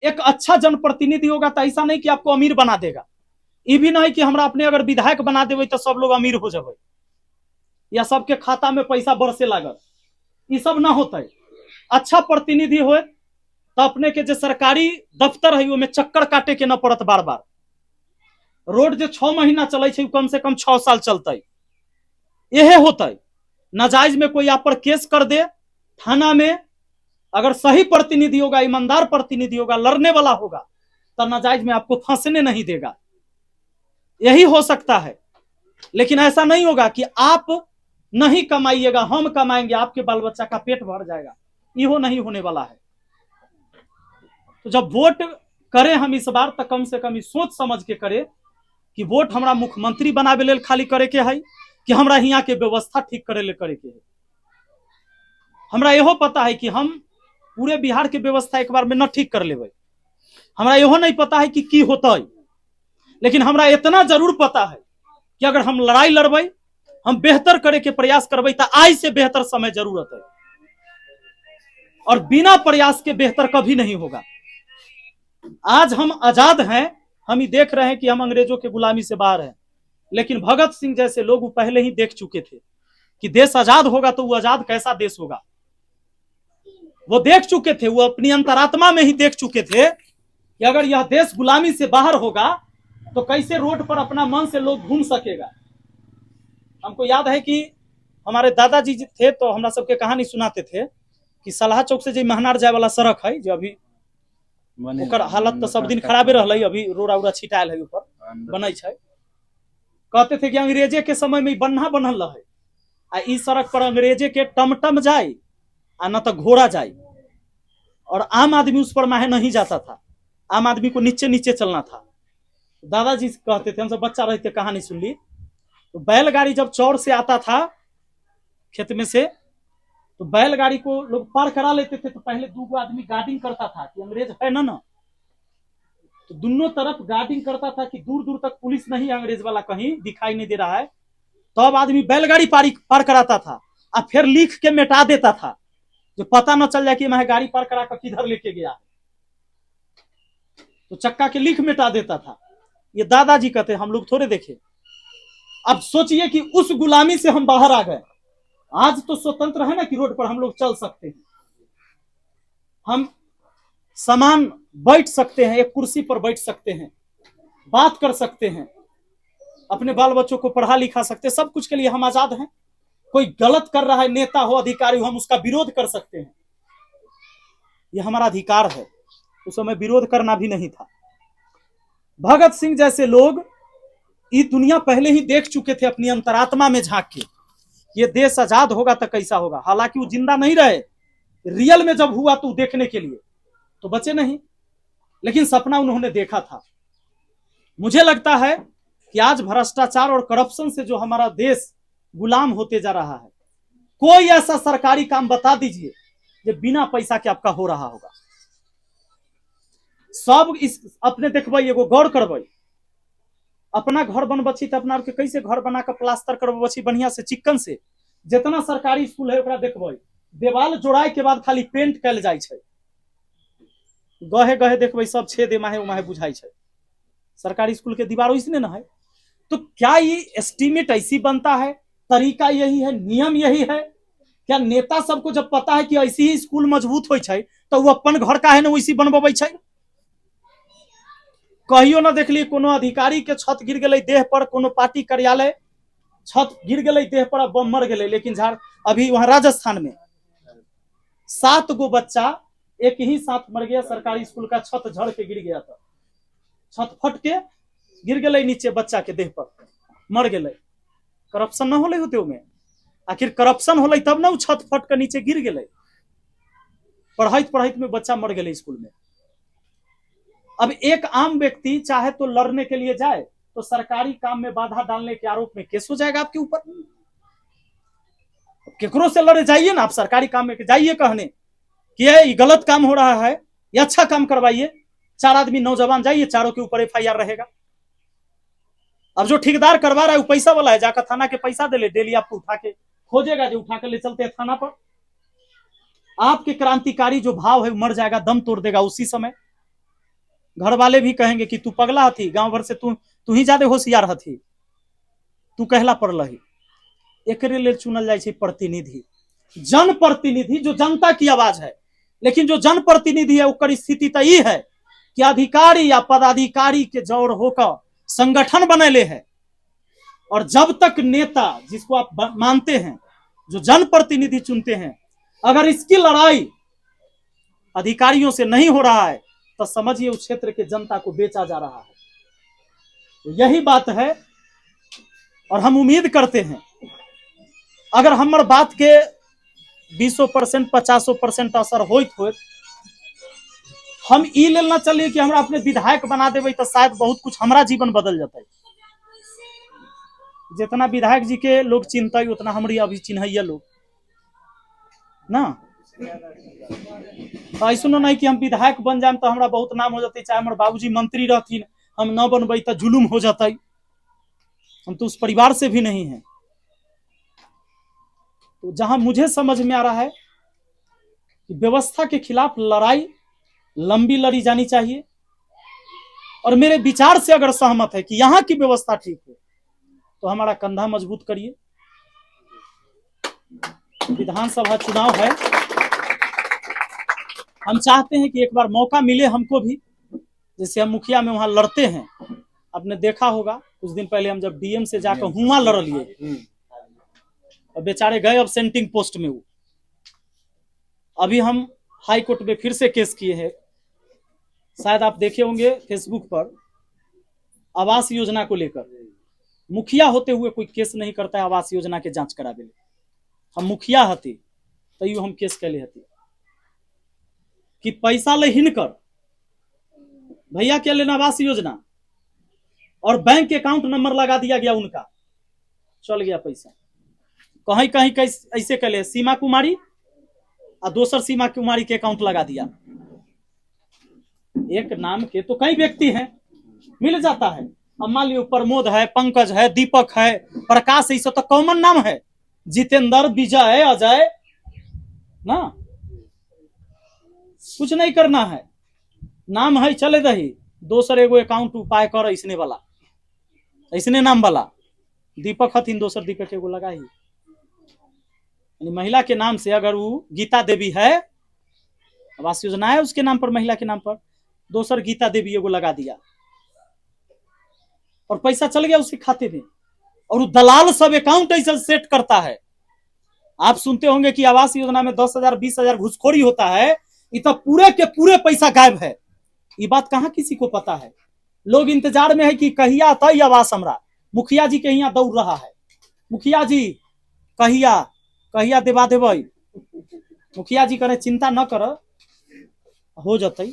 एक अच्छा जनप्रतिनिधि होगा तो ऐसा नहीं कि आपको अमीर बना देगा, ये भी नहीं कि हमरा अपने अगर विधायक बना देवे तो सब लोग अमीर हो जाए या सबके खाता में पैसा बरसे लागत, ये सब ना होता है। अच्छा प्रतिनिधि हो तो अपने के जो सरकारी दफ्तर है में चक्कर काटे के न पड़त, बार बार रोड जो 6 महीना चले कम से कम 6 साल चलते, यह होता है। नाजायज में कोई आप पर केस कर दे थाना में, अगर सही प्रतिनिधि होगा, ईमानदार प्रतिनिधि होगा, लड़ने वाला होगा, तो नाजायज में आपको फंसने नहीं देगा। यही हो सकता है, लेकिन ऐसा नहीं होगा कि आप नहीं कमाइएगा, हम कमाएंगे, आपके बाल बच्चा का पेट भर जाएगा, यो नहीं होने वाला है। तो जब वोट करें हम इस बार, तो कम से कम सोच समझ के करें कि वोट हमरा मुख्यमंत्री बनावे लेल खाली करे के है कि हमरा यहाँ के व्यवस्था ठीक करे ले करे के है। हमरा यहो पता है कि हम पूरे बिहार के व्यवस्था एक बार में न ठीक कर लेबै, हमरा यहो नहीं पता है कि होता है, लेकिन हमरा इतना जरूर पता है कि अगर हम लड़ाई लड़बै, हम बेहतर करे के प्रयास करबै, तो आज से बेहतर समय जरूरत है, और बिना प्रयास के बेहतर कभी नहीं होगा। आज हम आजाद हैं, हम ही देख रहे हैं कि हम अंग्रेजों के गुलामी से बाहर हैं, लेकिन भगत सिंह जैसे लोग पहले ही देख चुके थे कि देश आजाद होगा तो वो आजाद कैसा देश होगा। वो देख चुके थे, वो अपनी अंतरात्मा में ही देख चुके थे कि अगर यह देश गुलामी से बाहर होगा तो कैसे रोड पर अपना मन से लोग घूम सकेगा। हमको याद है कि हमारे दादाजी थे तो हमरा सबके कहानी सुनाते थे कि सलाह चौक से जो महनार जाए वाला सड़क है, जो अभी ओकर हालत तो सब दिन खराबे रहलै, अभी रोड़ा उड़ा छिटायल है, ऊपर बनै छै। कहते थे कि अंग्रेजे के समय में बन्हा बनल रहे, आ ई सड़क पर अंग्रेजे के टमटम जाए आ न तो घोड़ा जाए, और आम आदमी उस पर माहे नहीं जाता था, आम आदमी को नीचे नीचे चलना था। दादाजी कहते थे, हम सब बच्चा रहते कहानी सुन ली, तो बैलगाड़ी जब चौर से आता था खेत में से, तो बैलगाड़ी को लोग पार करा लेते थे, तो पहले 2 आदमी गार्डिंग करता था कि अंग्रेज है ना, तो दोनों तरफ गार्डिंग करता था कि दूर दूर तक पुलिस नहीं, अंग्रेज वाला कहीं दिखाई नहीं दे रहा है, तब आदमी बैलगाड़ी पार कराता था, और फिर लिख के मिटा देता था, जो पता न चल जाए कि मैं गाड़ी पार करा कर किधर लेके गया, तो चक्का के लिख मिटा देता था। ये दादाजी कहते, हम लोग थोड़े देखे। अब सोचिए कि उस गुलामी से हम बाहर आ गए, आज तो स्वतंत्र है ना कि रोड पर हम लोग चल सकते हैं, हम समान बैठ सकते हैं, एक कुर्सी पर बैठ सकते हैं, बात कर सकते हैं, अपने बाल बच्चों को पढ़ा लिखा सकते हैं, सब कुछ के लिए हम आजाद हैं। कोई गलत कर रहा है, नेता हो अधिकारी हो, हम उसका विरोध कर सकते हैं, यह हमारा अधिकार है। उस समय विरोध करना भी नहीं था। भगत सिंह जैसे लोग ये दुनिया पहले ही देख चुके थे, अपनी अंतरात्मा में झांक के, ये देश आजाद होगा तो कैसा होगा। हालांकि वो जिंदा नहीं रहे, रियल में जब हुआ तो देखने के लिए तो बचे नहीं, लेकिन सपना उन्होंने देखा था। मुझे लगता है कि आज भ्रष्टाचार और करप्शन से जो हमारा देश गुलाम होते जा रहा है, कोई ऐसा सरकारी काम बता दीजिए जो बिना पैसा के आपका हो रहा होगा। सब इस अपने देखबै, एगो गौर करबै, अपना घर बनबछी तो अपना के कैसे घर बना कर प्लास्टर करबछी बढ़िया से, चिक्कन से। जितना सरकारी स्कूल है ओकरा देखबै, देवाल जोड़ाई के बाद खाली पेंट कल जाए छै, गहे गहे देखबै सब छेद एमाहे उमाहे बुझाई छै। सरकारी स्कूल के दीवार इसने ना है, तो क्या ये एस्टीमेट ऐसी बनता है, तरीका यही है, नियम यही है? क्या नेता सबको जब पता है कि ऐसी ही स्कूल मजबूत हो तो वो अपन घर का है ना वैसी बनबे छै? कहियो ना देखली कोनो अधिकारी के छत गिर गई देह पर, कोनो पार्टी कार्यालय छत गिर गई देह पर, बम मर गए। लेकिन अभी वहां राजस्थान में 7 गो बच्चा एक ही साथ मर गया, सरकारी स्कूल का छत झड़ के गिर गया था, छत फट के गिर गए नीचे, बच्चा के देह पर मर गए। करप्शन न होले होते में, आखिर करप्शन होले तब ना छत फट के नीचे गिर गए, पढ़ाई में बच्चा मर गए स्कूल में। अब एक आम व्यक्ति चाहे तो लड़ने के लिए जाए तो सरकारी काम में बाधा डालने के आरोप में केस हो जाएगा आपके ऊपर। केकरो से लड़े जाइए ना आप, सरकारी काम में जाइए कहने कि ये गलत काम हो रहा है, ये अच्छा काम करवाइए, 4 आदमी नौजवान जाइए, चारों के ऊपर FIR रहेगा। अब जो ठेकेदार करवा रहा है वो पैसा वाला है, जाकर थाना के पैसा दे ले, डेली आपको उठा के खोजेगा, जो उठा के ले चलते हैं थाना पर। आपके क्रांतिकारी जो भाव है मर जाएगा, दम तोड़ देगा उसी समय। घर वाले भी कहेंगे कि तू पगला हथी, गांव भर से तू ही ज्यादा होशियार हथी, तू कहला पड़ल ही। एकरे लेल चुनल जाए छे प्रतिनिधि, जनप्रतिनिधि, जो जनता की आवाज है। लेकिन जो जनप्रतिनिधि है ओकर स्थिति तो ये है कि अधिकारी या पदाधिकारी के जौर होकर संगठन बनेले है, और जब तक नेता जिसको आप मानते हैं, जो जनप्रतिनिधि चुनते हैं, अगर इसकी लड़ाई अधिकारियों से नहीं हो रहा है तो समझिए उस क्षेत्र के जनता को बेचा जा रहा है। तो यही बात है, और हम उम्मीद करते हैं अगर हमार बात के 20% 50% असर होत हम ई लेल ना चलिए कि हमरा अपने विधायक बना देवे तो शायद बहुत कुछ हमारा जीवन बदल जाता। जितना विधायक जी के लोग चिन्हते उतना हमारी अभी चिन्हैया लोग ना। ऐसा नहीं कि हम विधायक बन जाए तो हमारा बहुत नाम हो जाते, चाहे हमारे बाबूजी मंत्री रहती हम न बनबे तो जुलूम हो जाता। हम तो उस परिवार से भी नहीं है। तो जहां मुझे समझ में आ रहा है कि व्यवस्था के खिलाफ लड़ाई लंबी लड़ी जानी चाहिए, और मेरे विचार से अगर सहमत है कि यहां की व्यवस्था ठीक है तो हमारा कंधा मजबूत करिए। विधानसभा चुनाव है, हम चाहते हैं कि एक बार मौका मिले हमको भी, जैसे हम मुखिया में वहां लड़ते हैं। आपने देखा होगा कुछ दिन पहले हम जब डीएम से जाकर हुआ लड़ लिए, और बेचारे गए अब सेंटिंग पोस्ट में। वो अभी हम हाई कोर्ट में फिर से केस किए हैं, शायद आप देखे होंगे फेसबुक पर, आवास योजना को लेकर। मुखिया होते हुए कोई केस नहीं करता है आवास योजना के जांच करावे। हम मुखिया हती तैयो हम केस कैले हती कि पैसा ले हिनकर भैया क्या लेना आवास योजना, और बैंक अकाउंट नंबर लगा दिया गया उनका, चल गया पैसा। कहीं कहीं ऐसे कैले सीमा कुमारी और दूसर सीमा कुमारी के अकाउंट लगा दिया। एक नाम के तो कई व्यक्ति हैं, मिल जाता है। अब मान लियो प्रमोद है, पंकज है, दीपक है, प्रकाश, ऐसा तो कॉमन नाम है। जितेंद्र, विजय, अजय ना, कुछ नहीं करना है, नाम है चले दही। दोसर एगो अकाउंट उपाय कर ऐसने वाला, ऐसने नाम वाला दीपक हथिन, दोसर दीपक एगो लगा ही। महिला के नाम से अगर वो गीता देवी है, आवास योजना है उसके नाम पर, महिला के नाम पर, दोसर गीता देवी एगो लगा दिया और पैसा चल गया उसके खाते में। और दलाल सब अकाउंट ऐसा सेट करता है। आप सुनते होंगे कि आवास योजना में 10,000 20,000 घुसखोरी होता है, ये तो पूरे के पूरे पैसा गायब है। ये बात कहां किसी को पता है। लोग इंतजार में है कि कहिया तय आवास हमरा, मुखिया जी के यहाँ दौड़ रहा है, मुखिया जी कहिया कहिया देवा देवे। मुखिया जी करे चिंता न कर, हो जाते।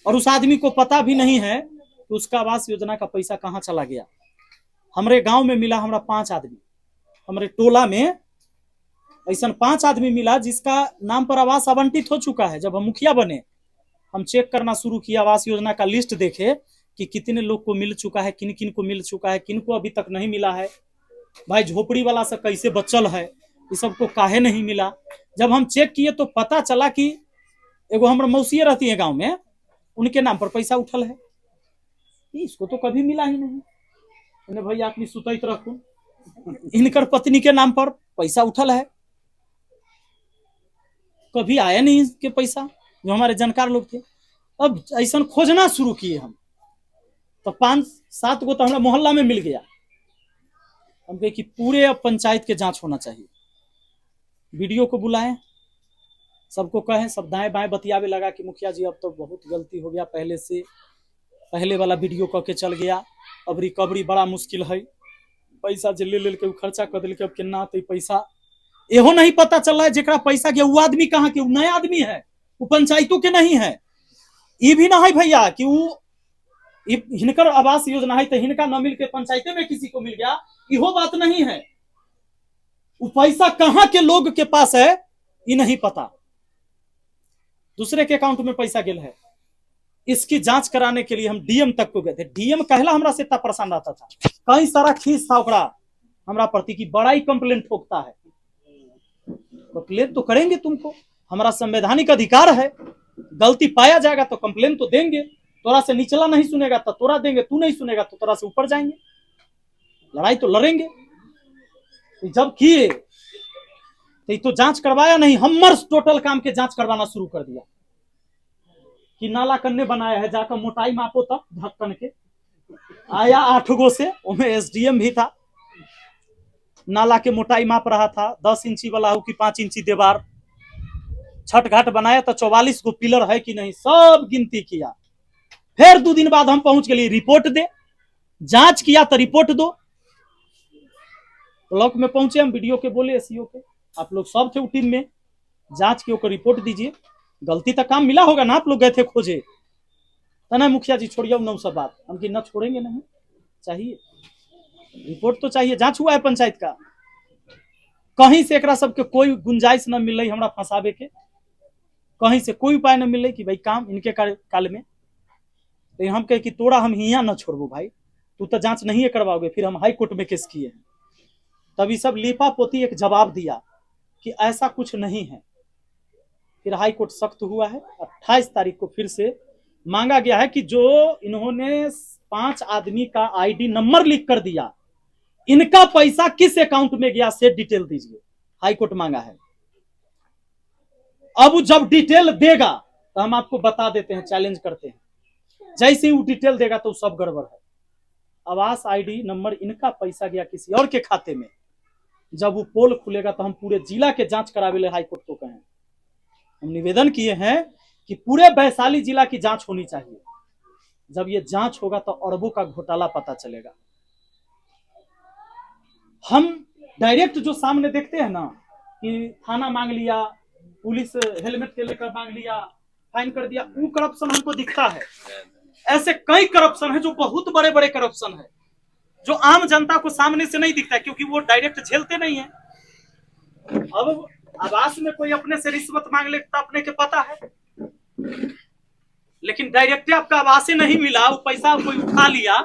और उस आदमी को पता भी नहीं है कि उसका आवास योजना का पैसा कहां चला गया। हमारे गांव में मिला हमरा 5 आदमी, हमारे टोला में ऐसा 5 आदमी मिला जिसका नाम पर आवास आवंटित हो चुका है। जब हम मुखिया बने, हम चेक करना शुरू किया, आवास योजना का लिस्ट देखे कि कितने लोग को मिल चुका है, किन किन को मिल चुका है, किन को अभी तक नहीं मिला है। भाई झोपड़ी वाला सब कैसे बचल है, ये सबको काहे नहीं मिला। जब हम चेक किए तो पता चला कि एगो हमारे मौसी रहती है गांव में, उनके नाम पर पैसा उठल है, इसको तो कभी मिला ही नहीं। भैया अपनी सुतैत रखू, इनकर पत्नी के नाम पर पैसा उठल है, कभी आया नहीं इसके पैसा, जो हमारे जानकार लोग थे। अब ऐसा खोजना शुरू किए हम, तो 5-7 गो तो हमारा मोहल्ला में मिल गया। हम कहे कि पूरे अब पंचायत के जांच होना चाहिए। वीडियो को बुलाएं, सबको कहें, सब दाएं बाएं बतियावे लगा कि मुखिया जी अब तो बहुत गलती हो गया, पहले से पहले वाला वीडियो कह के चल गया, अब रिकवरी बड़ा मुश्किल है, पैसा जे ले के खर्चा कर दिल के, अब केना आते पैसा। एहो नहीं पता चल रहा है जेकरा पैसा गया वो आदमी कहाँ के, वो नया आदमी है, वो पंचायतों के नहीं है। ये भी ना है भैया कि वो हिनकर आवास योजना है तो हिनका न मिल के पंचायते में किसी को मिल गया, इहो बात नहीं है। वो पैसा कहाँ के लोग के पास है ये नहीं पता, दूसरे के अकाउंट में पैसा गेल है। इसकी जांच कराने के लिए हम डीएम तक को गए थे। डीएम कहला हमरा से इतना परेशान रहता था, कई सारा खीस था ओकरा हमरा प्रति की, बड़ा ही कंप्लेंट ठोकता है। कंप्लेंट तो करेंगे तुमको, हमारा संवैधानिक अधिकार है, गलती पाया जाएगा तो कंप्लेन तो देंगे, तोरा से निचला नहीं सुनेगा तो तोरा देंगे, तू नहीं सुनेगा तो तोरा से ऊपर जाएंगे, लड़ाई तो लड़ेंगे। जब किए तो जांच करवाया नहीं, हमर्स टोटल काम के जांच करवाना शुरू कर दिया कि नाला कन्ने बनाया है, जाकर मोटाई मापो तब ढक्कन के। आया 8 गो से, उसमें एसडीएम भी था, नाला के मोटाई माप रहा था, 10 इंची वाला हो कि 5 इंची दीवार, छठ घाट बनाया तो 44 गो पिलर है कि नहीं, सब गिनती किया। फिर 2 दिन बाद हम पहुंच गए, रिपोर्ट दे, जांच किया तो रिपोर्ट दो। ब्लॉक में पहुंचे हम, वीडियो के बोले एसईओ के, आप लोग सब थे टीम में, जांच के ऊपर रिपोर्ट दीजिए, गलती तक काम मिला होगा ना, आप लोग गए थे खोजे तो ना मुखिया जी छोड़िए नौ सब बात, हम कि न छोड़ेंगे, नहीं चाहिए रिपोर्ट तो चाहिए, जांच हुआ है पंचायत का, कहीं से एक सबके कोई गुंजाइश न मिल रही हमरा फंसावे के, कहीं से कोई उपाय न मिल रही कि भाई काम इनके काल में, तो हम कहे कि तोड़ा हम हियाँ न छोड़बो भाई, तू तो जांच नहीं करवाओगे, फिर हम हाई कोर्ट में केस किए हैं। तभी सब लिपा पोती एक जवाब दिया कि ऐसा कुछ नहीं है। फिर हाई कोर्ट सख्त हुआ है, 28 तारीख को फिर से मांगा गया है कि जो इन्होंने 5 आदमी का आईडी नंबर लिख कर दिया, इनका पैसा किस अकाउंट में गया से डिटेल दीजिए, हाई कोर्ट मांगा है। अब जब डिटेल देगा तो हम आपको बता देते हैं, चैलेंज करते हैं, जैसे ही वो डिटेल देगा तो सब गड़बड़ है। आवास आईडी नंबर, इनका पैसा गया किसी और के खाते में, जब वो पोल खुलेगा तो हम पूरे जिला के जांच करावे ले हाई कोर्ट को कहें। हम निवेदन किए हैं कि पूरे वैशाली जिला की जांच होनी चाहिए, जब ये जांच होगा तो अरबों का घोटाला पता चलेगा। हम डायरेक्ट जो सामने देखते हैं ना कि थाना मांग लिया, पुलिस हेलमेट के लेकर मांग लिया, फाइन कर दिया, वो करप्शन हमको दिखता है। ऐसे कई करप्शन है जो बहुत बड़े बड़े करप्शन है, जो आम जनता को सामने से नहीं दिखता है, क्योंकि वो डायरेक्ट झेलते नहीं है। अब आवास में कोई अपने से रिश्वत मांग ले तो अपने के पता है, लेकिन डायरेक्ट आपका आवास नहीं मिला, वो पैसा कोई उठा लिया